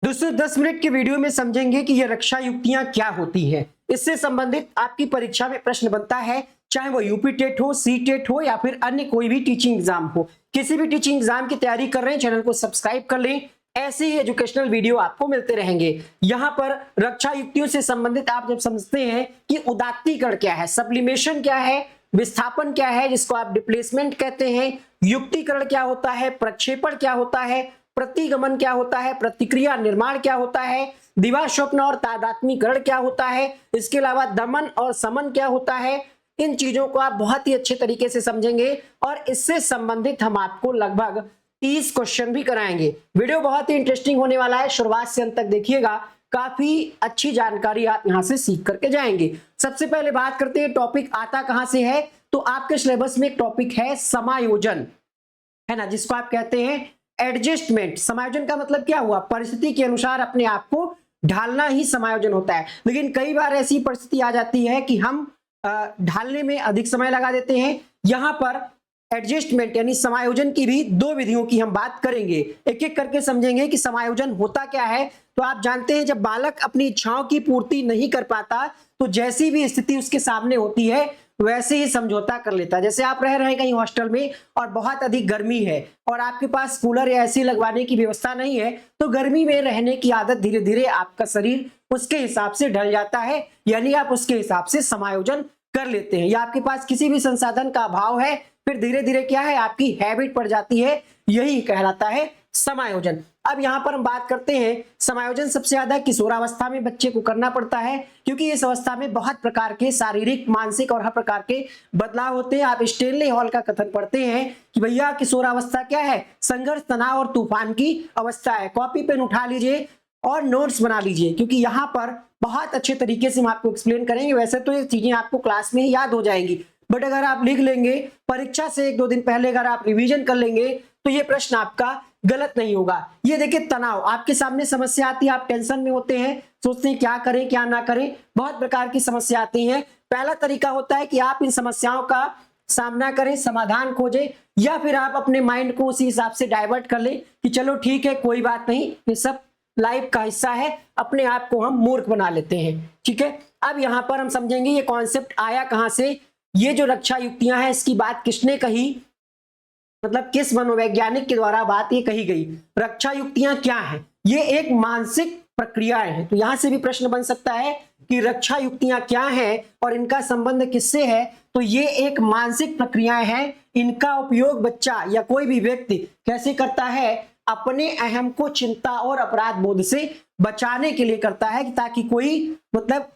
दोस्तों 10 मिनट के वीडियो में समझेंगे कि ये रक्षा युक्तियां क्या होती हैं। इससे संबंधित आपकी परीक्षा में प्रश्न बनता है, चाहे वो यूपी टेट हो, सी टेट हो या फिर अन्य कोई भी टीचिंग एग्जाम हो। किसी भी टीचिंग एग्जाम की तैयारी कर रहे हैं, चैनल को सब्सक्राइब कर लें। ऐसे ही एजुकेशनल वीडियो आपको मिलते रहेंगे। यहाँ पर रक्षा युक्तियों से संबंधित आप जब समझते हैं कि उदात्तीकरण क्या है, सब्लिमेशन क्या है, विस्थापन क्या है जिसको आप डिप्लेसमेंट कहते हैं, युक्तिकरण क्या होता है, प्रक्षेपण क्या होता है, प्रतिगमन क्या होता है, प्रतिक्रिया निर्माण क्या होता है, दिवास्वप्न और तादात्म्यकरण क्या होता है, इसके अलावा दमन और समन क्या होता है, इन चीजों को आप बहुत ही अच्छे तरीके से समझेंगे और इससे संबंधित हम आपको लगभग 30 क्वेश्चन भी कराएंगे। वीडियो बहुत ही इंटरेस्टिंग होने वाला है, शुरुआत से अंत तक देखिएगा, काफी अच्छी जानकारी आप यहां से सीख करके जाएंगे। सबसे पहले बात करते हैं टॉपिक आता कहां से है, तो आपके सिलेबस में एक टॉपिक है समायोजन, है ना, जिसको आप कहते हैं एडजस्टमेंट। समायोजन का मतलब क्या हुआ, परिस्थिति के अनुसार अपने आप को ढालना ही समायोजन होता है। लेकिन कई बार ऐसी परिस्थिति आ जाती है कि हम ढालने में अधिक समय लगा देते हैं। यहां पर एडजस्टमेंट यानी समायोजन की भी दो विधियों की हम बात करेंगे, एक एक करके समझेंगे कि समायोजन होता क्या है। तो आप जानते हैं जब बालक अपनी इच्छाओं की पूर्ति नहीं कर पाता तो जैसी भी स्थिति उसके सामने होती है वैसे ही समझौता कर लेता है। जैसे आप रह रहे हैं कहीं हॉस्टल में और बहुत अधिक गर्मी है और आपके पास कूलर या एसी लगवाने की व्यवस्था नहीं है, तो गर्मी में रहने की आदत धीरे धीरे आपका शरीर उसके हिसाब से ढल जाता है, यानी आप उसके हिसाब से समायोजन कर लेते हैं। या आपके पास किसी भी संसाधन का अभाव है, फिर धीरे धीरे क्या है आपकी हैबिट पड़ जाती है, यही कहलाता है समायोजन। अब यहां पर हम बात करते हैं समायोजन सबसे ज्यादा किशोरावस्था में बच्चे को करना पड़ता है, क्योंकि इस अवस्था में बहुत प्रकार के शारीरिक, मानसिक और हर प्रकार के बदलाव होते हैं। आप स्टेनले हॉल का कथन पढ़ते हैं कि भैया किशोरावस्था क्या है, संघर्ष, तनाव और तूफान की अवस्था है। कॉपी पेन उठा लीजिए और नोट्स बना लीजिए, क्योंकि यहाँ पर बहुत अच्छे तरीके से हम आपको एक्सप्लेन करेंगे। वैसे तो ये चीजें आपको क्लास में ही याद हो जाएंगी, बट अगर आप लिख लेंगे, परीक्षा से एक दो दिन पहले अगर आप रिवीजन कर लेंगे तो ये प्रश्न आपका गलत नहीं होगा। ये देखिए तनाव, आपके सामने समस्या आती है, आप टेंशन में होते हैं, सोचते हैं क्या करें क्या ना करें, बहुत प्रकार की समस्या आती है। पहला तरीका होता है कि आप इन समस्याओं का सामना करें, समाधान खोजें, या फिर आप अपने माइंड को उसी हिसाब से डाइवर्ट कर लें कि चलो ठीक है कोई बात नहीं, ये सब लाइफ का हिस्सा है, अपने आप को हम मूर्ख बना लेते हैं। ठीक है, अब यहां पर हम समझेंगे ये कॉन्सेप्ट आया कहां से, ये जो रक्षा युक्तियां हैं इसकी बात किसने कही, मतलब किस मनोवैज्ञानिक के द्वारा बात ये कही गई। रक्षा युक्तियां क्या है, ये एक मानसिक प्रक्रियाएं हैं। तो यहां से भी प्रश्न बन सकता है कि रक्षा युक्तियां क्या हैं और इनका संबंध किससे है। तो ये एक मानसिक प्रक्रियाएं हैं, इनका उपयोग बच्चा या कोई भी व्यक्ति कैसे करता है, अपने अहम को चिंता और अपराध बोध से बचाने के लिए करता है, ताकि कोई मतलब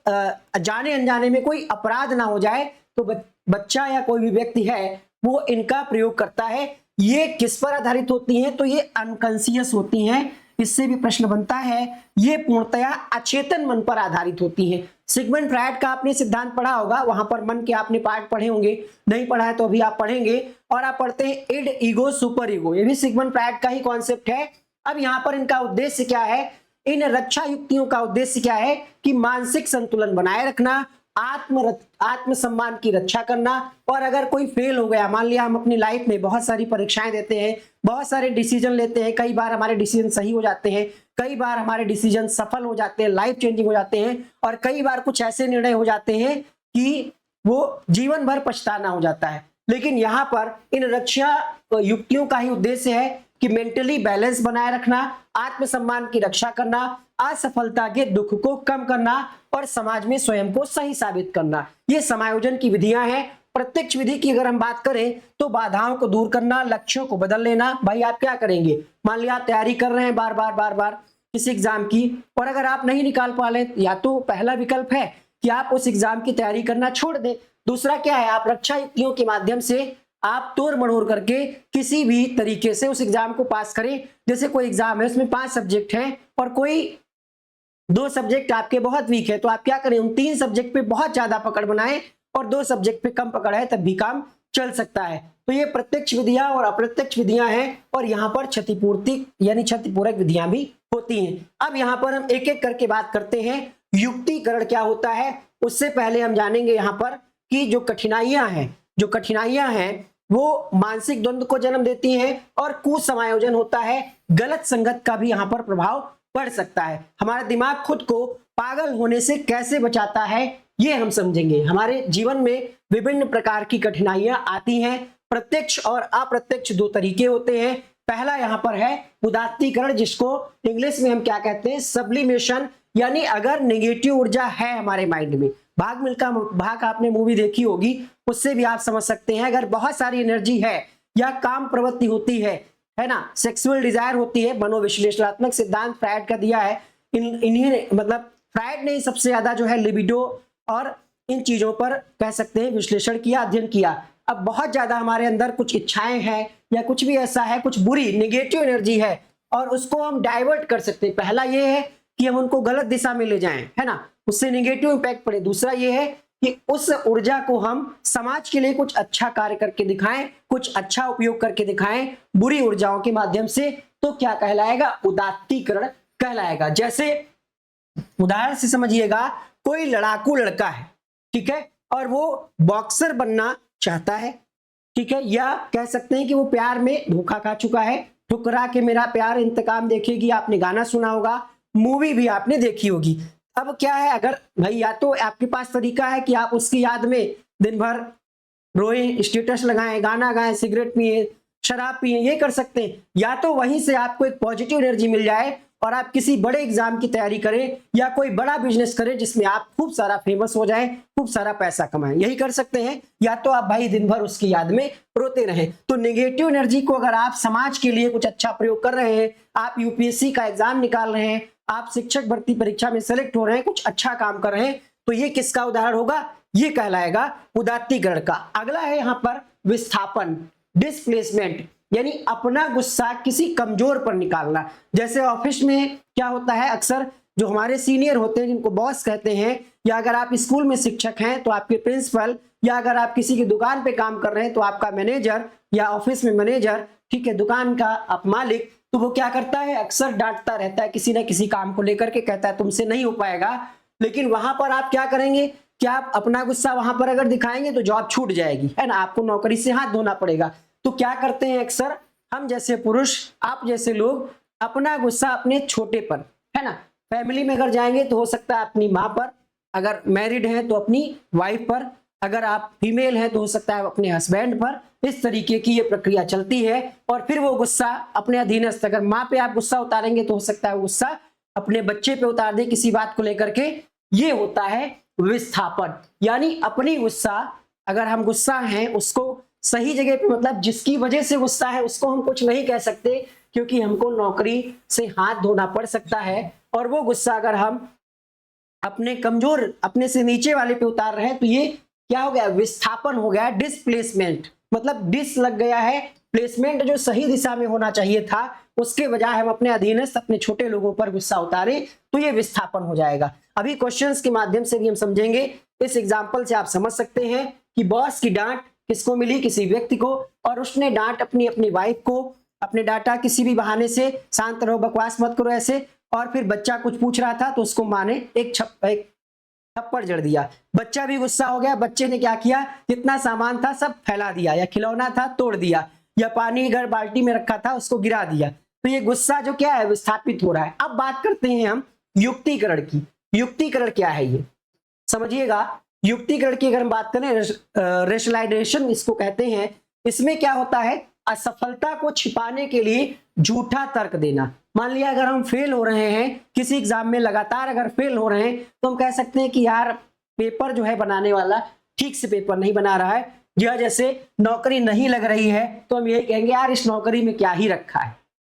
जाने अनजाने में कोई अपराध ना हो जाए। तो बच्चा या कोई भी व्यक्ति है वो इनका प्रयोग करता है। ये किस पर आधारित होती हैं, तो ये अनकॉन्शियस होती हैं। इससे भी प्रश्न बनता है, ये पूर्णतया अचेतन मन पर आधारित होती हैं। सिगमंड फ्रायड का आपने सिद्धांत पढ़ा होगा, वहां पर मन के आपने पार्ट पढ़े होंगे, नहीं पढ़ा है तो अभी आप पढ़ेंगे। और आप पढ़ते हैं इड, ईगो, सुपर ईगो, ये भी सिगमंड फ्रायड का ही कॉन्सेप्ट है। अब यहाँ पर इनका उद्देश्य क्या है, इन रक्षा युक्तियों का उद्देश्य क्या है कि मानसिक संतुलन बनाए रखना, आत्म सम्मान की रक्षा करना। और अगर कोई फेल हो गया, मान लिया हम अपनी लाइफ में बहुत सारी परीक्षाएं देते हैं, बहुत सारे डिसीजन लेते हैं, कई बार हमारे डिसीजन सही हो जाते हैं, कई बार हमारे डिसीजन सफल हो जाते हैं, लाइफ चेंजिंग हो जाते हैं, और कई बार कुछ ऐसे निर्णय हो जाते हैं कि वो जीवन भर पछताना हो जाता है। लेकिन यहाँ पर इन रक्षा युक्तियों का ही उद्देश्य है कि मेंटली बैलेंस बनाए रखना, आत्मसम्मान की रक्षा करना, असफलता के दुख को कम करना और समाज में स्वयं को सही साबित करना। ये समायोजन की विधियां हैं। प्रत्यक्ष विधि की अगर हम बात करें तो बाधाओं को दूर करना, लक्ष्यों को बदल लेना। भाई आप क्या करेंगे, मान लिया आप तैयारी कर रहे हैं बार बार किसी एग्जाम की, और अगर आप नहीं निकाल पा रहे, या तो पहला विकल्प है कि आप उस एग्जाम की तैयारी करना छोड़ दें। दूसरा क्या है, आप रक्षा युक्तियों के माध्यम से आप तोड़ मड़ोड़ करके किसी भी तरीके से उस एग्जाम को पास करें। जैसे कोई एग्जाम है उसमें 5 सब्जेक्ट हैं और कोई 2 सब्जेक्ट आपके बहुत वीक है, तो आप क्या करें, उन 3 सब्जेक्ट पे बहुत ज्यादा पकड़ बनाएं और 2 सब्जेक्ट पे कम पकड़ है, तब भी काम चल सकता है। तो ये प्रत्यक्ष विधियां और अप्रत्यक्ष विधियां हैं, और यहाँ पर क्षतिपूर्ति यानी क्षतिपूरक विधियां भी होती हैं। अब यहाँ पर हम एक एक करके बात करते हैं, युक्तिकरण क्या होता है। उससे पहले हम जानेंगे यहाँ पर कि जो कठिनाइयां हैं वो मानसिक द्वंद्व को जन्म देती हैं और कुसमायोजन होता है, गलत संगत का भी यहाँ पर प्रभाव बढ़ सकता है। हमारा दिमाग खुद को पागल होने से कैसे बचाता है ये हम समझेंगे। हमारे जीवन में विभिन्न प्रकार की कठिनाइयां आती हैं, प्रत्यक्ष और अप्रत्यक्ष दो तरीके होते हैं। पहला यहाँ पर है उदात्तीकरण, जिसको इंग्लिश में हम क्या कहते हैं, सब्लिमेशन। यानी अगर नेगेटिव ऊर्जा है हमारे माइंड में, भाग मिल्खा भाग आपने मूवी देखी होगी, उससे भी आप समझ सकते हैं, अगर बहुत सारी एनर्जी है या काम प्रवृत्ति होती है ना, सेक्सुअल डिजायर होती है, मनोविश्लेषणात्मक सिद्धांत फ्रायड का दिया है। इन्हीं मतलब फ्रायड ने सबसे ज्यादा जो है लिबिडो और इन चीजों पर कह सकते हैं विश्लेषण किया, अध्ययन किया। अब बहुत ज्यादा हमारे अंदर कुछ इच्छाएं हैं या कुछ भी ऐसा है, कुछ बुरी नेगेटिव एनर्जी है और उसको हम डाइवर्ट कर सकते हैं। पहला ये है कि हम उनको गलत दिशा में ले जाएं, है ना, उससे नेगेटिव इंपैक्ट पड़े। दूसरा ये है कि उस ऊर्जा को हम समाज के लिए कुछ अच्छा कार्य करके दिखाएं, कुछ अच्छा उपयोग करके दिखाएं बुरी ऊर्जाओं के माध्यम से, तो क्या कहलाएगा, उदात्तीकरण कहलाएगा। जैसे उदाहरण से समझिएगा, कोई लड़ाकू लड़का है, ठीक है, और वो बॉक्सर बनना चाहता है, ठीक है, या कह सकते हैं कि वो प्यार में धोखा खा चुका है, ठुकरा के मेरा प्यार इंतकाम देखेगी, आपने गाना सुना होगा, मूवी भी आपने देखी होगी। अब क्या है, अगर भाई या तो आपके पास तरीका है कि आप उसकी याद में दिन भर रोएं, स्टेटस लगाएं, गाना गाएं, सिगरेट पिए, शराब पिए, ये कर सकते हैं, या तो वहीं से आपको एक पॉजिटिव एनर्जी मिल जाए और आप किसी बड़े एग्जाम की तैयारी करें या कोई बड़ा बिजनेस करें जिसमें आप खूब सारा फेमस हो जाएं, खूब सारा पैसा कमाएं, यही कर सकते हैं। या तो आप भाई दिन भर उसकी याद में रोते रहें। तो नेगेटिव एनर्जी को अगर आप समाज के लिए कुछ अच्छा प्रयोग कर रहे हैं, आप यूपीएससी का एग्जाम निकाल रहे हैं, आप शिक्षक भर्ती परीक्षा में सेलेक्ट हो रहे हैं, कुछ अच्छा काम कर रहे हैं, तो ये किसका उदाहरण होगा, ये कहलाएगा उदात्तीकरण का। अगला है यहाँ पर विस्थापन, डिस्प्लेसमेंट, यानी अपना गुस्सा किसी कमजोर पर निकालना। जैसे ऑफिस में क्या होता है, अक्सर जो हमारे सीनियर होते हैं जिनको बॉस कहते हैं, या अगर आप स्कूल में शिक्षक हैं तो आपके प्रिंसिपल, या अगर आप किसी की दुकान पे काम कर रहे हैं तो आपका मैनेजर, या ऑफिस में मैनेजर, ठीक है, दुकान का आप मालिक, तो वो क्या करता है, अक्सर डांटता रहता है किसी ना किसी काम को लेकर के, कहता है तुमसे नहीं हो पाएगा। लेकिन वहां पर आप क्या करेंगे, क्या आप अपना गुस्सा वहां पर अगर दिखाएंगे तो जॉब छूट जाएगी, है ना, आपको नौकरी से हाथ धोना पड़ेगा। तो क्या करते हैं अक्सर हम जैसे पुरुष, आप जैसे लोग, अपना गुस्सा अपने छोटे पर, है ना, फैमिली में अगर जाएंगे तो हो सकता है अपनी माँ पर, अगर मैरिड हैं तो अपनी वाइफ पर, अगर आप फीमेल हैं तो हो सकता है अपने हस्बैंड पर। इस तरीके की ये प्रक्रिया चलती है और फिर वो गुस्सा अपने अधीनस्थ, अगर माँ पे आप गुस्सा उतारेंगे तो हो सकता है वो गुस्सा अपने बच्चे पे उतार दे किसी बात को लेकर के। ये होता है विस्थापन, यानी अपनी गुस्सा, अगर हम गुस्सा हैं उसको सही जगह पे, मतलब जिसकी वजह से गुस्सा है उसको हम कुछ नहीं कह सकते क्योंकि हमको नौकरी से हाथ धोना पड़ सकता है, और वो गुस्सा अगर हम अपने कमजोर, अपने से नीचे वाले पे उतार रहे हैं तो ये क्या हो गया, विस्थापन हो गया, डिस्प्लेसमेंट, मतलब डिस लग गया है, प्लेसमेंट जो सही दिशा में होना चाहिए था उसके बजाय हम अपने अधीनस्थ, अपने छोटे लोगों पर गुस्सा उतारे तो ये विस्थापन हो जाएगा। अभी क्वेश्चंस के माध्यम से भी हम समझेंगे। इस एग्जांपल से आप समझ सकते हैं कि बॉस की डांट किसको मिली, किसी व्यक्ति को, और उसने डांट अपनी वाइफ को, अपने डांटा किसी भी बहाने से, शांत रहो, बकवास मत करो ऐसे, और फिर बच्चा कुछ पूछ रहा था तो उसको माँ ने एक थप्पड़ जड़ दिया। बच्चा भी गुस्सा हो गया, बच्चे ने क्या किया, जितना सामान था सब फैला दिया, या खिलौना था तोड़ दिया, या पानी घर बाल्टी में रखा था उसको गिरा दिया। तो ये गुस्सा जो क्या है विस्थापित हो रहा है। अब बात करते हैं हम युक्तिकरण की। युक्तिकरण क्या है ये समझिएगा। युक्तिकरण की अगर हम बात करें, रेशनलाइजेशन इसको कहते हैं। इसमें क्या होता है, असफलता को छिपाने के लिए झूठा तर्क देना। मान लिया अगर हम फेल हो रहे हैं किसी एग्जाम में, लगातार अगर फेल हो रहे हैं तो हम कह सकते हैं कि यार पेपर जो है बनाने वाला ठीक से पेपर नहीं बना रहा है, या जैसे नौकरी नहीं लग रही है तो हम यही कहेंगे यार इस नौकरी में क्या ही रखा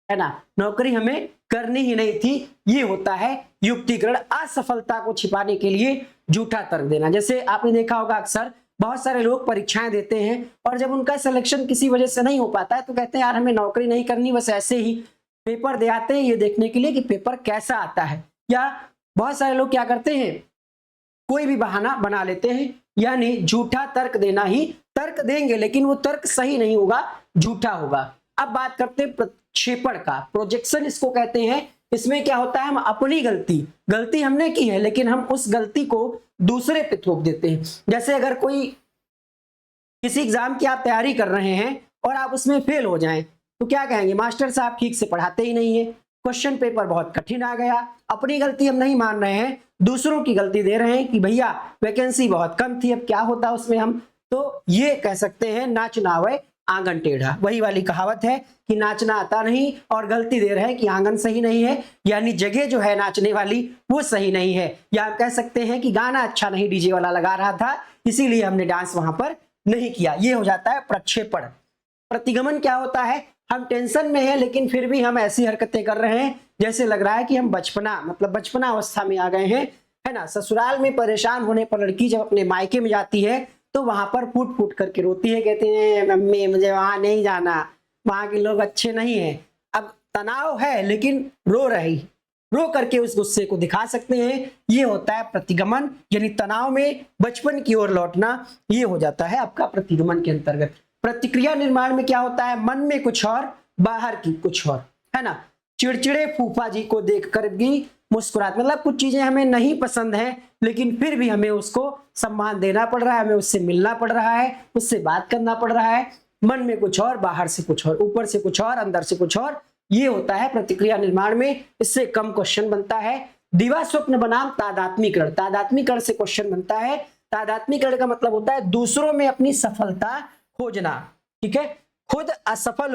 है ना, नौकरी हमें करनी ही नहीं थी। ये होता है युक्तिकरण, असफलता को छिपाने के लिए झूठा तर्क देना। जैसे आपने देखा होगा अक्सर बहुत सारे लोग परीक्षाएं देते हैं और जब उनका सिलेक्शन किसी वजह से नहीं हो पाता है तो कहते हैं यार हमें नौकरी नहीं करनी, बस ऐसे ही पेपर दे आते हैं ये देखने के लिए कि पेपर कैसा आता है। या बहुत सारे लोग क्या करते हैं, कोई भी बहाना बना लेते हैं, यानी झूठा तर्क देना ही, तर्क देंगे लेकिन वो तर्क सही नहीं होगा, झूठा होगा। अब बात करते हैं प्रक्षेपण का, प्रोजेक्शन इसको कहते हैं। इसमें क्या होता है, हम अपनी गलती हमने की है लेकिन हम उस गलती को दूसरे पे थोप देते हैं। जैसे अगर कोई किसी एग्जाम की आप तैयारी कर रहे हैं और आप उसमें फेल हो जाएं तो क्या कहेंगे, मास्टर साहब ठीक से पढ़ाते ही नहीं है, क्वेश्चन पेपर बहुत कठिन आ गया, अपनी गलती हम नहीं मान रहे हैं, दूसरों की गलती दे रहे हैं कि भैया वैकेंसी बहुत कम थी, अब क्या होता उसमें हम, तो ये कह सकते हैं नाचना आवे आंगन टेढ़ा। वही वाली कहावत है कि नाचना आता नहीं और गलती दे रहे हैं कि आंगन सही नहीं है, यानी जगह जो है नाचने वाली वो सही नहीं है, या हम कह सकते हैं कि गाना अच्छा नहीं डीजे वाला लगा रहा था, इसीलिए हमने डांस वहां पर नहीं किया। ये हो जाता है प्रक्षेपण। प्रतिगमन क्या होता है, हम टेंशन में हैं लेकिन फिर भी हम ऐसी हरकतें कर रहे हैं जैसे लग रहा है कि हम बचपना अवस्था में आ गए हैं, है ना। ससुराल में परेशान होने पर लड़की जब अपने मायके में जाती है तो वहां पर फूट फूट करके रोती है, कहती है मम्मी मुझे वहां नहीं जाना, वहां के लोग अच्छे नहीं है। अब तनाव है लेकिन रो करके उस गुस्से को दिखा सकते हैं। ये होता है प्रतिगमन, यानी तनाव में बचपन की ओर लौटना, ये हो जाता है आपका प्रतिगमन के अंतर्गत। प्रतिक्रिया निर्माण में क्या होता है, मन में कुछ और बाहर की कुछ और, है ना। चिड़चिड़े फूफा जी को देखकर भी मुस्कुराते, मतलब कुछ चीजें हमें नहीं पसंद है लेकिन फिर भी हमें उसको सम्मान देना पड़ रहा है, हमें उससे मिलना पड़ रहा है, उससे बात करना पड़ रहा है। मन में कुछ और बाहर से कुछ और, ऊपर से कुछ और अंदर से कुछ और, ये होता है प्रतिक्रिया निर्माण में। इससे कम क्वेश्चन बनता है। दिवा स्वप्न बनाम तादात्मीकरण, तादात्मीकरण से क्वेश्चन बनता है। तादात्मीकरण का मतलब होता है दूसरों में अपनी सफलता खोजना, ठीक है। खुद असफल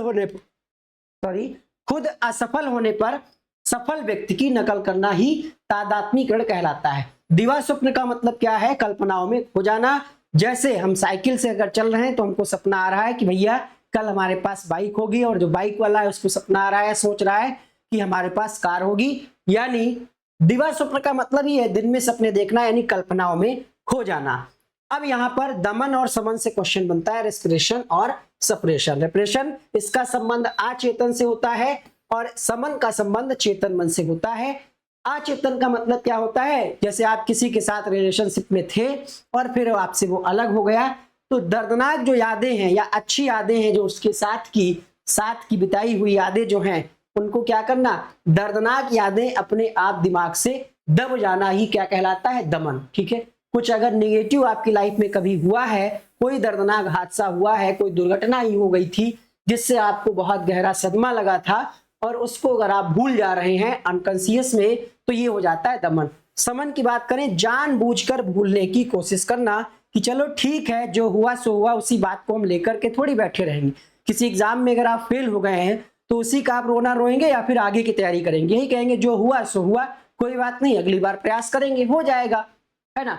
होने पर सफल व्यक्ति की नकल करना ही तादात्मीकरण कहलाता है। दिवा स्वप्न का मतलब क्या है, कल्पनाओं में खो जाना। जैसे हम साइकिल से अगर चल रहे हैं तो हमको सपना आ रहा है कि भैया कल हमारे पास बाइक होगी, और जो बाइक वाला है उसको सपना आ रहा है, सोच रहा है कि हमारे पास कार होगी। यानी दिवा स्वप्न का मतलब ही है दिन में सपने देखना, यानी कल्पनाओं में खो जाना। अब यहाँ पर दमन और समन से क्वेश्चन बनता है, रेस्पिरेशन और सप्रेशन। रेप्रेशन इसका संबंध अचेतन से होता है और समन का संबंध चेतन मन से होता है। अचेतन का मतलब क्या होता है, जैसे आप किसी के साथ रिलेशनशिप में थे और फिर आपसे वो अलग हो गया, तो दर्दनाक जो यादें हैं या अच्छी यादें हैं जो उसके साथ की बिताई हुई यादें जो हैं, उनको क्या करना, दर्दनाक यादें अपने आप दिमाग से दब जाना ही क्या कहलाता है, दमन, ठीक है। कुछ अगर नेगेटिव आपकी लाइफ में कभी हुआ है, कोई दर्दनाक हादसा हुआ है, कोई दुर्घटना ही हो गई थी जिससे आपको बहुत गहरा सदमा लगा था, और उसको अगर आप भूल जा रहे हैं अनकॉन्शियस में, तो ये हो जाता है दमन। समन की बात करें, जानबूझकर भूलने की कोशिश करना कि चलो ठीक है जो हुआ सो हुआ, उसी बात को हम लेकर के थोड़ी बैठे रहेंगे। किसी एग्जाम में अगर आप फेल हो गए हैं तो उसी का आप रोना रोएंगे या फिर आगे की तैयारी करेंगे, यही कहेंगे जो हुआ सो हुआ, कोई बात नहीं, अगली बार प्रयास करेंगे, हो जाएगा, है ना।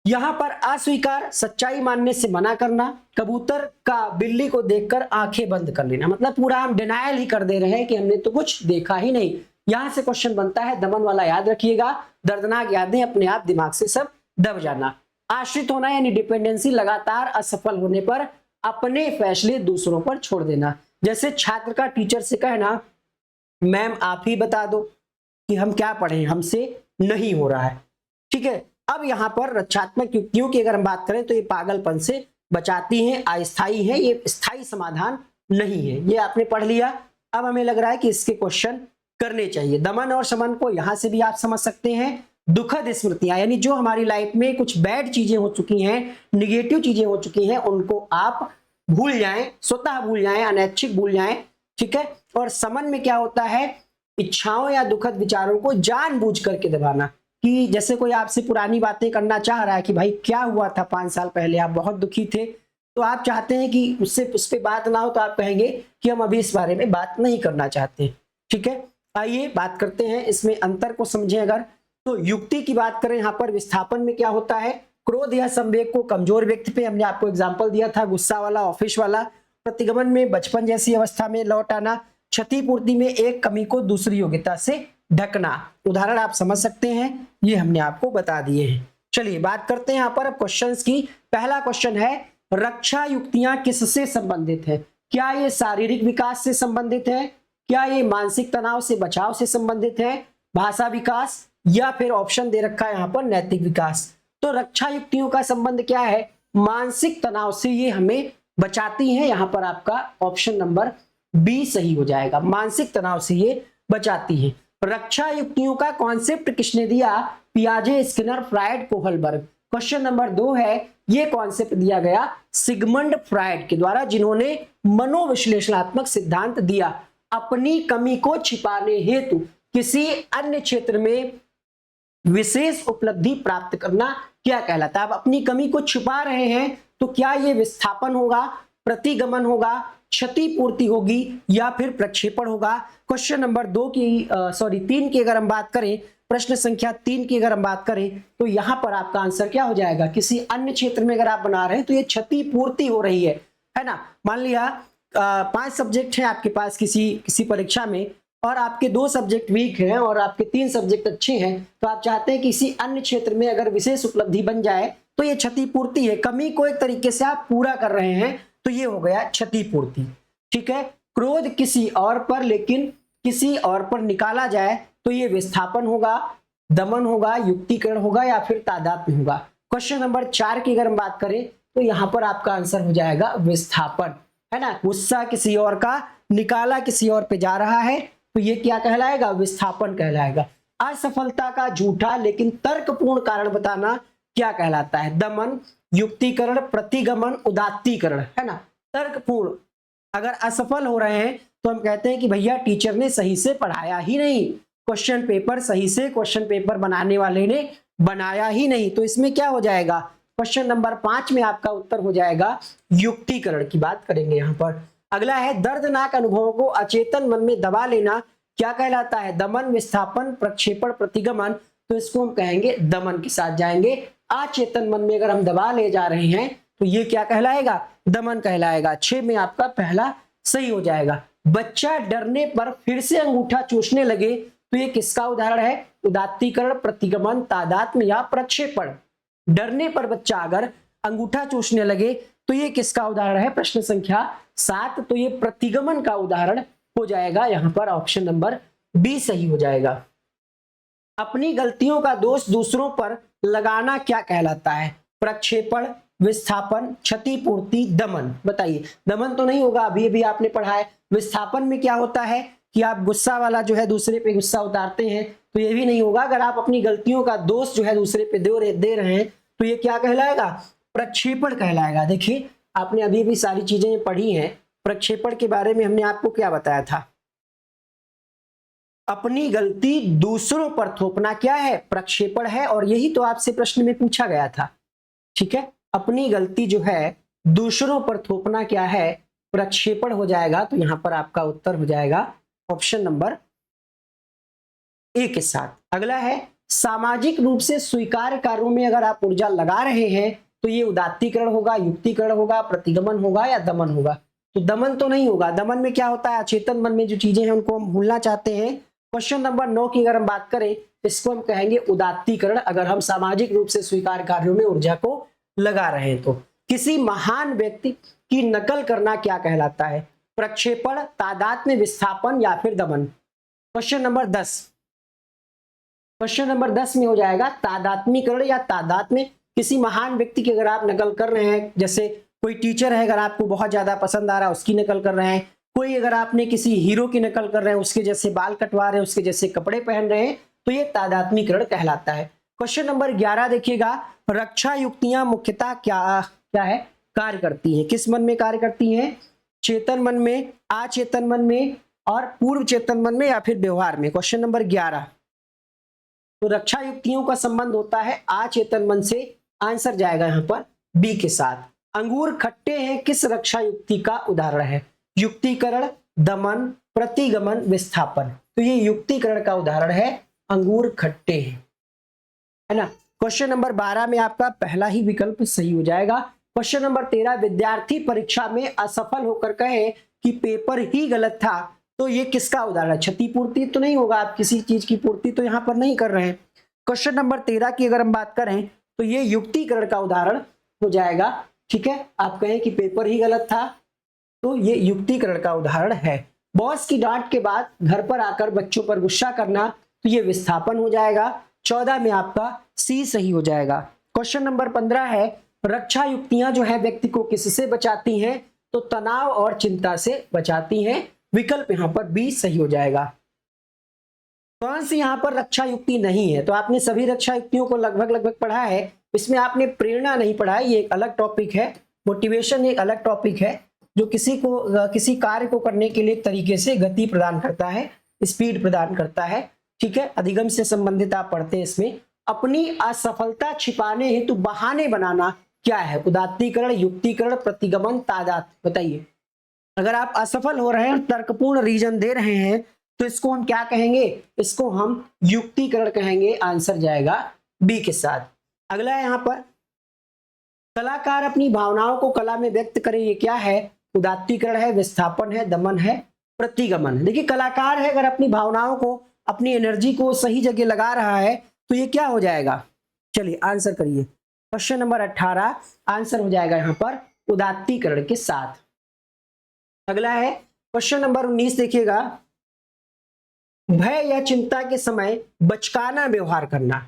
यहां पर अस्वीकार, सच्चाई मानने से मना करना। कबूतर का बिल्ली को देखकर आंखें बंद कर लेना, मतलब पूरा हम डिनायल ही कर दे रहे हैं कि हमने तो कुछ देखा ही नहीं। यहां से क्वेश्चन बनता है दमन वाला, याद रखिएगा, दर्दनाक यादें अपने आप दिमाग से सब दब जाना। आश्रित होना यानी डिपेंडेंसी, लगातार असफल होने पर अपने फैसले दूसरों पर छोड़ देना। जैसे छात्र का टीचर से कहना मैम आप ही बता दो कि हम क्या पढ़ें, हमसे नहीं हो रहा है, ठीक है। अब यहाँ पर रक्षात्मक युक्तियों की अगर हम बात करें तो ये पागलपन से बचाती हैं, अस्थायी है, ये स्थायी समाधान नहीं है। ये आपने पढ़ लिया। अब हमें लग रहा है कि इसके क्वेश्चन करने चाहिए। दमन और शमन को यहां से भी आप समझ सकते हैं। दुखद स्मृतियां, यानी जो हमारी लाइफ में कुछ बैड चीजें हो चुकी हैं, निगेटिव चीजें हो चुकी हैं, उनको आप भूल जाएं, स्वतः भूल जाएं, अनैच्छिक भूल जाएं, ठीक है। और समन में क्या होता है, इच्छाओं या दुखद विचारों को जानबूझ करके दबाना, कि जैसे कोई आपसे पुरानी बातें करना चाह रहा है कि भाई क्या हुआ था 5 साल पहले, आप बहुत दुखी थे, तो आप चाहते हैं कि उससे उस पर बात ना हो, तो आप कहेंगे कि हम अभी इस बारे में बात नहीं करना चाहते, ठीक है। आइए बात करते हैं इसमें अंतर को समझें। अगर तो युक्ति की बात करें, यहाँ पर विस्थापन में क्या होता है, क्रोध या संवेग को कमजोर व्यक्ति पे, हमने आपको एग्जाम्पल दिया था गुस्सा वाला, ऑफिस वाला। प्रतिगमन में बचपन जैसी अवस्था में लौट आना। क्षतिपूर्ति में एक कमी को दूसरी योग्यता से ढकना। उदाहरण आप समझ सकते हैं, ये हमने आपको बता दिए हैं। चलिए बात करते हैं यहाँ पर अब क्वेश्चंस की। पहला क्वेश्चन है, रक्षा युक्तियां किससे संबंधित है? क्या ये शारीरिक विकास से संबंधित है, क्या ये मानसिक तनाव से बचाव से संबंधित है, भाषा विकास, या फिर ऑप्शन दे रखा है यहाँ पर नैतिक विकास। तो रक्षा युक्तियों का संबंध क्या है, मानसिक तनाव से ये हमें बचाती हैं। यहाँ पर आपका ऑप्शन नंबर बी सही हो जाएगा, मानसिक तनाव से ये बचाती है। रक्षा युक्तियों का कॉन्सेप्ट किसने दिया, पियाजे, Skinner, Freud, Kohlberg. Question number 2 है, ये कॉन्सेप्ट दिया गया सिगमंड फ्रायड के द्वारा, जिन्होंने मनोविश्लेषणात्मक सिद्धांत दिया। अपनी कमी को छिपाने हेतु किसी अन्य क्षेत्र में विशेष उपलब्धि प्राप्त करना क्या कहलाता है। आप अपनी कमी को छुपा रहे हैं तो क्या ये विस्थापन होगा, प्रतिगमन होगा, क्षतिपूर्ति होगी या फिर प्रक्षेपण होगा। क्वेश्चन नंबर 3 की अगर हम बात करें, प्रश्न संख्या 3 की अगर हम बात करें तो यहां पर आपका आंसर क्या हो जाएगा, किसी अन्य क्षेत्र में अगर आप बना रहे हैं तो ये क्षतिपूर्ति हो रही है ना। मान लिया 5 सब्जेक्ट हैं आपके पास किसी परीक्षा में और आपके 2 सब्जेक्ट वीक हैं और आपके 3 सब्जेक्ट अच्छे हैं, तो आप चाहते हैं किसी अन्य क्षेत्र में अगर विशेष उपलब्धि बन जाए तो ये क्षतिपूर्ति है। कमी को एक तरीके से आप पूरा कर रहे हैं तो ये हो गया क्षतिपूर्ति। ठीक है, क्रोध किसी और पर लेकिन किसी और पर निकाला जाए तो ये विस्थापन होगा, दमन होगा, युक्तिकरण होगा या फिर तादात्म्य होगा। क्वेश्चन नंबर 4 की अगर हम बात करें तो यहां पर आपका आंसर हो जाएगा विस्थापन, है ना। गुस्सा किसी और का निकाला किसी और पे जा रहा है तो ये क्या कहलाएगा, विस्थापन कहलाएगा। असफलता का झूठा लेकिन तर्कपूर्ण कारण बताना क्या कहलाता है, दमन, युक्तिकरण, प्रतिगमन, उदात्तीकरण, है ना। तर्कपूर्ण, अगर असफल हो रहे हैं तो हम कहते हैं कि भैया टीचर ने सही से पढ़ाया ही नहीं, क्वेश्चन पेपर सही से क्वेश्चन पेपर बनाने वाले ने बनाया ही नहीं, तो इसमें क्या हो जाएगा, क्वेश्चन नंबर 5 में आपका उत्तर हो जाएगा युक्तिकरण की बात करेंगे यहां पर। अगला है दर्दनाक अनुभवों को अचेतन मन में दबा लेना क्या कहलाता है, दमन, विस्थापन, प्रक्षेपण, प्रतिगमन, तो इसको हम कहेंगे दमन के साथ जाएंगे। अचेतन मन में अगर हम दबा ले जा रहे हैं तो ये क्या कहलाएगा, दमन कहलाएगा। 6 में आपका पहला सही हो जाएगा। बच्चा डरने पर फिर से अंगूठा चूसने लगे तो ये किसका उदाहरण है, उदात्तीकरण, प्रतिगमन, तादात्म्य या प्रक्षेपण। डरने पर बच्चा अगर अंगूठा चूसने लगे तो ये किसका उदाहरण है, प्रश्न संख्या 7, तो ये प्रतिगमन का उदाहरण हो जाएगा। यहां पर ऑप्शन नंबर बी सही हो जाएगा। अपनी गलतियों का दोष दूसरों पर लगाना क्या कहलाता है, प्रक्षेपण, विस्थापन, क्षतिपूर्ति, दमन। बताइए, दमन तो नहीं होगा, अभी अभी आपने पढ़ा है। विस्थापन में क्या होता है कि आप गुस्सा वाला जो है दूसरे पे गुस्सा उतारते हैं, तो ये भी नहीं होगा। अगर आप अपनी गलतियों का दोष जो है दूसरे पे दे रहे हैं तो ये क्या कहलाएगा, प्रक्षेपण कहलाएगा। देखिए, आपने अभी भी सारी चीजें पढ़ी हैं। प्रक्षेपण के बारे में हमने आपको क्या बताया था, अपनी गलती दूसरों पर थोपना क्या है, प्रक्षेपण है, और यही तो आपसे प्रश्न में पूछा गया था। ठीक है, अपनी गलती जो है दूसरों पर थोपना क्या है, प्रक्षेपण हो जाएगा। तो यहां पर आपका उत्तर हो जाएगा ऑप्शन नंबर ए के साथ। अगला है सामाजिक रूप से स्वीकार्य कार्यों में अगर आप ऊर्जा लगा रहे हैं तो ये उदात्तीकरण होगा, युक्तिकरण होगा, प्रतिगमन होगा या दमन होगा। तो दमन तो नहीं होगा। दमन में क्या होता है, अचेतन मन में जो चीजें हैं उनको हम भूलना चाहते हैं। क्वेश्चन नंबर 9 की अगर हम बात करें, इसको हम कहेंगे उदात्तीकरण, अगर हम सामाजिक रूप से स्वीकार्य कार्यों में ऊर्जा को लगा रहे हैं तो। किसी महान व्यक्ति की नकल करना क्या कहलाता है, प्रक्षेपण, तादात्म्य, विस्थापन या फिर दमन। क्वेश्चन नंबर 10 में हो जाएगा तादात्म्यकरण या तादात्म्य। किसी महान व्यक्ति की अगर आप नकल कर रहे हैं, जैसे कोई टीचर है अगर आपको बहुत ज्यादा पसंद आ रहा है उसकी नकल कर रहे हैं, कोई अगर आपने किसी हीरो की नकल कर रहे हैं, उसके जैसे बाल कटवा रहे हैं, उसके जैसे कपड़े पहन रहे हैं, तो ये तादात्म्यकरण कहलाता है। क्वेश्चन नंबर 11 देखिएगा, रक्षा युक्तियां मुख्यतः क्या है, कार्य करती हैं, किस मन में कार्य करती हैं, चेतन मन में, अचेतन मन में और पूर्व चेतन मन में या फिर व्यवहार में। क्वेश्चन नंबर 11, तो रक्षा युक्तियों का संबंध होता है अचेतन मन से, आंसर जाएगा यहां पर बी के साथ। अंगूर खट्टे हैं किस रक्षा युक्ति का उदाहरण है, युक्तिकरण, दमन, प्रतिगमन, विस्थापन। तो ये युक्तिकरण का उदाहरण है, अंगूर खट्टे हैं, है ना। क्वेश्चन नंबर 12 में आपका पहला ही विकल्प सही हो जाएगा। क्वेश्चन नंबर 13, विद्यार्थी परीक्षा में असफल होकर कहे कि पेपर ही गलत था, तो ये किसका उदाहरण है, क्षतिपूर्ति तो नहीं होगा, आप किसी चीज की पूर्ति तो यहां पर नहीं कर रहे हैं। क्वेश्चन नंबर 13 की अगर हम बात करें तो ये युक्तिकरण का उदाहरण हो जाएगा। ठीक है, आप कहें कि पेपर ही गलत था तो ये युक्तिकरण का उदाहरण है। बॉस की डांट के बाद घर पर आकर बच्चों पर गुस्सा करना, तो ये विस्थापन हो जाएगा। 14 में आपका सी सही हो जाएगा। क्वेश्चन नंबर 15 है, रक्षा युक्तियां जो है व्यक्ति को किससे बचाती हैं, तो तनाव और चिंता से बचाती हैं। विकल्प यहां पर बी सही हो जाएगा। कौन सी यहां पर रक्षा युक्ति नहीं है, तो आपने सभी रक्षा युक्तियों को लगभग पढ़ा है, इसमें आपने प्रेरणा नहीं पढ़ा है, ये एक अलग टॉपिक है, मोटिवेशन एक अलग टॉपिक है। जो किसी कार्य को करने के लिए एक तरीके से गति प्रदान करता है, स्पीड प्रदान करता है। ठीक है, अधिगम से संबंधित आप पढ़ते हैं इसमें। अपनी असफलता छिपाने हेतु बहाने बनाना क्या है? उदात्तीकरण, युक्तिकरण, प्रतिगमन, तादात। बताइए, अगर आप असफल हो रहे हैं, तर्कपूर्ण रीजन दे रहे हैं, तो इसको हम क्या कहेंगे? इसको हम युक्तिकरण कहेंगे। आंसर जाएगा बी के साथ। अगला है यहां पर, कलाकार अपनी भावनाओं को कला में व्यक्त करे, ये क्या है? उदात्तीकरण है, विस्थापन है, दमन है, प्रतिगमन है। देखिए, कलाकार है अगर अपनी भावनाओं को, अपनी एनर्जी को सही जगह लगा रहा है तो ये क्या हो जाएगा? चलिए आंसर करिए। क्वेश्चन नंबर 18 आंसर हो जाएगा यहां पर उदात्तीकरण के साथ। अगला है क्वेश्चन नंबर 19, देखिएगा, भय या चिंता के समय बचकाना व्यवहार करना।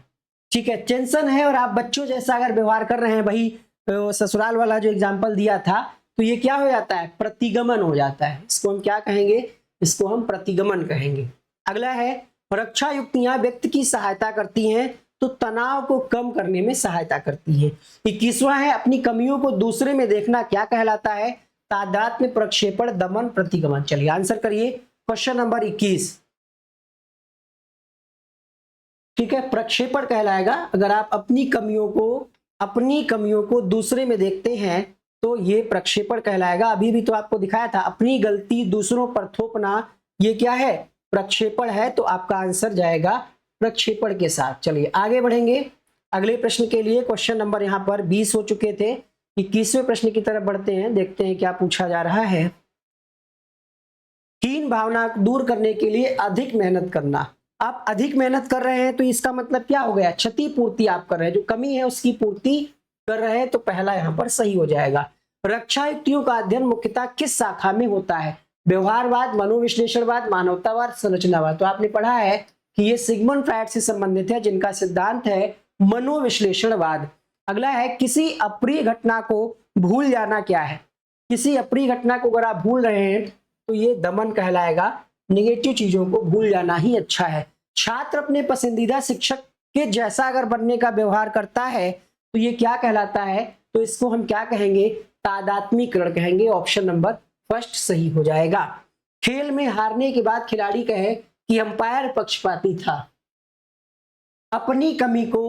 ठीक है, टेंशन है और आप बच्चों जैसा अगर व्यवहार कर रहे हैं, वही ससुराल वाला जो एग्जांपल दिया था, तो ये क्या हो जाता है? प्रतिगमन हो जाता है। इसको हम क्या कहेंगे? इसको हम प्रतिगमन कहेंगे। अगला है, रक्षा युक्तियां व्यक्ति की सहायता करती हैं तो तनाव को कम करने में सहायता करती है। 21वां है, अपनी कमियों को दूसरे में देखना क्या कहलाता है? तादात्म्य, प्रक्षेपण, दमन, प्रतिगमन। चलिए आंसर करिए। क्वेश्चन नंबर 21, ठीक है, प्रक्षेपण कहलाएगा। अगर आप अपनी कमियों को दूसरे में देखते हैं तो ये प्रक्षेपण कहलाएगा। अभी भी तो आपको दिखाया था, अपनी गलती दूसरों पर थोपना, ये क्या है? प्रक्षेपण है। तो आपका आंसर जाएगा प्रक्षेपण के साथ। चलिए आगे बढ़ेंगे अगले प्रश्न के लिए। क्वेश्चन नंबर यहाँ पर 20 हो चुके थे। 21वें प्रश्न की तरफ बढ़ते हैं, देखते हैं क्या पूछा जा रहा है। हीन भावना दूर करने के लिए अधिक मेहनत करना। आप अधिक मेहनत कर रहे हैं तो इसका मतलब क्या हो गया? क्षतिपूर्ति आप कर रहे हैं, जो कमी है उसकी पूर्ति कर रहे हैं। तो पहला यहाँ पर सही हो जाएगा। रक्षा युक्तियों का अध्ययन मुख्यतः किस शाखा में होता है? व्यवहारवाद, मनोविश्लेषणवाद, मानवतावाद, संरचनावाद। तो आपने पढ़ा है कि ये सिगमंड फ्रायड से संबंधित है, जिनका सिद्धांत है मनोविश्लेषणवाद। अगला है, किसी अप्रिय घटना को भूल जाना क्या है? किसी अप्रिय घटना को अगर आप भूल रहे हैं तो ये दमन कहलाएगा। नेगेटिव चीजों को भूल जाना ही अच्छा है। छात्र अपने पसंदीदा शिक्षक के जैसा अगर बनने का व्यवहार करता है तो ये क्या कहलाता है? तो इसको हम क्या कहेंगे? तादात्म्यीकरण कहेंगे। ऑप्शन नंबर फर्स्ट सही हो जाएगा। खेल में हारने के बाद खिलाड़ी कहे कि अंपायर पक्षपाती था। अपनी कमी को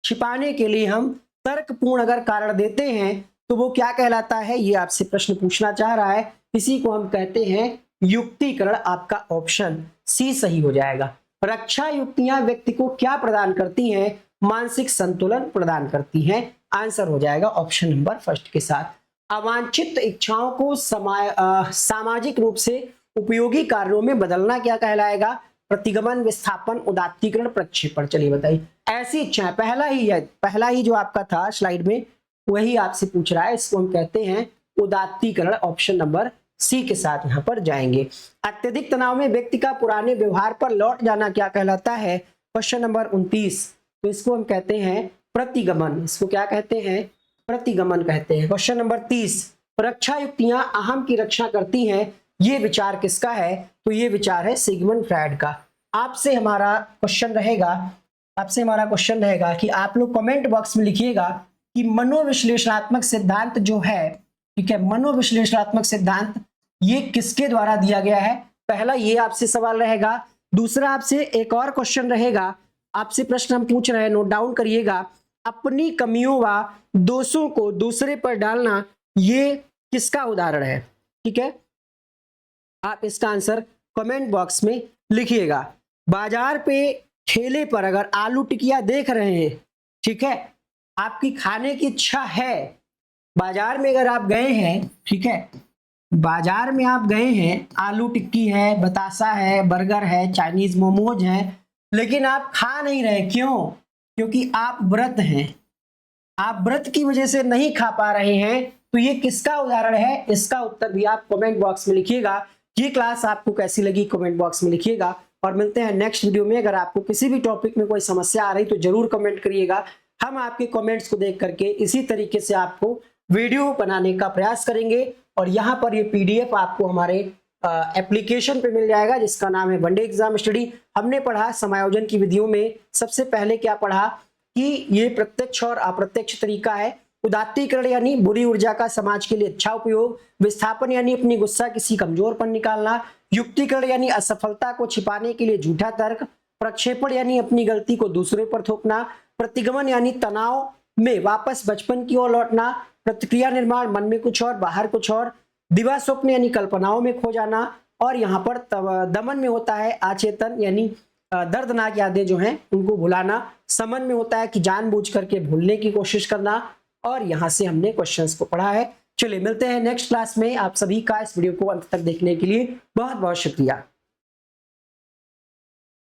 छिपाने के लिए हम तर्कपूर्ण अगर कारण देते हैं तो वो क्या कहलाता है? ये आपसे प्रश्न पूछना चाह रहा है। इसी को हम कहते हैं युक्तिकरण। आपका ऑप्शन सी सही हो जाएगा। रक्षा युक्तियां व्यक्ति को क्या प्रदान करती हैं? मानसिक संतुलन प्रदान करती हैं। आंसर हो जाएगा ऑप्शन नंबर फर्स्ट के साथ। अवांछित इच्छाओं को सामाजिक रूप से उपयोगी कार्यों में बदलना क्या कहलाएगा? प्रतिगमन, विस्थापन, उदात्तीकरण, प्रक्षेपण। चलिए बताइए। ऐसी इच्छाएं, पहला ही जो आपका था स्लाइड में वही आपसे पूछ रहा है। इसको हम कहते हैं उदात्तीकरण। ऑप्शन नंबर सी के साथ यहां पर जाएंगे। अत्यधिक तनाव में व्यक्ति का पुराने व्यवहार पर लौट जाना क्या कहलाता है? Question number 29। तो इसको हम कहते हैं प्रतिगमन। इसको क्या कहते हैं? प्रतिगमन कहते हैं। क्वेश्चन नंबर 30, रक्षा युक्तियां अहम की रक्षा करती हैं, ये विचार किसका है? तो ये विचार है सिगमंड फ्रायड का। आपसे हमारा क्वेश्चन रहेगा कि आप लोग कमेंट बॉक्स में लिखिएगा कि मनोविश्लेषणात्मक सिद्धांत जो है, ठीक है, मनोविश्लेषणात्मक सिद्धांत ये किसके द्वारा दिया गया है? पहला ये आपसे सवाल रहेगा। दूसरा आपसे एक और क्वेश्चन रहेगा, आपसे प्रश्न हम पूछ रहे हैं, नोट डाउन करिएगा। अपनी कमियों व दोषों को दूसरे पर डालना, ये किसका उदाहरण है? ठीक है, आप इसका आंसर कमेंट बॉक्स में लिखिएगा। बाजार पे ठेले पर अगर आलू टिकिया देख रहे हैं, ठीक है, आपकी खाने की इच्छा है, बाजार में अगर आप गए हैं, ठीक है, बाजार में आप गए हैं, आलू टिक्की है, बतासा है, बर्गर है, चाइनीज मोमोज है, लेकिन आप खा नहीं रहे। क्यों? क्योंकि आप व्रत हैं, आप व्रत की वजह से नहीं खा पा रहे हैं। तो ये किसका उदाहरण है? इसका उत्तर भी आप कमेंट बॉक्स में लिखिएगा। ये क्लास आपको कैसी लगी कमेंट बॉक्स में लिखिएगा। और मिलते हैं नेक्स्ट वीडियो में। अगर आपको किसी भी टॉपिक में कोई समस्या आ रही तो जरूर कमेंट करिएगा। हम आपके कमेंट्स को देख करके इसी तरीके से आपको वीडियो बनाने का प्रयास करेंगे। और यहाँ पर ये पीडीएफ आपको हमारे एप्लीकेशन पे मिल जाएगा, जिसका नाम है वनडे एग्जाम स्टडी। हमने पढ़ा समायोजन की विधियों में सबसे पहले क्या पढ़ा कि ये प्रत्यक्ष और अप्रत्यक्ष तरीका है। उदात्तीकरण यानी बुरी ऊर्जा का समाज के लिए अच्छा उपयोग, विस्थापन यानी अपनी गुस्सा किसी कमजोर पर निकालना, युक्तिकरण यानी असफलता को छिपाने के लिए झूठा तर्क, प्रक्षेपण यानी अपनी गलती को दूसरे पर थोपना, प्रतिगमन यानी तनाव में वापस बचपन की ओर लौटना, प्रतिक्रिया निर्माण मन में कुछ और बाहर कुछ और, दिवा स्वप्न यानी कल्पनाओं में खो जाना, और यहाँ पर दमन में होता है आचेतन यानी दर्दनाक यादें जो हैं उनको भुलाना, समन में होता है कि जानबूझ करके भूलने की कोशिश करना। और यहाँ से हमने क्वेश्चंस को पढ़ा है। चलिए मिलते हैं नेक्स्ट क्लास में। आप सभी का इस वीडियो को अंत तक देखने के लिए बहुत बहुत शुक्रिया।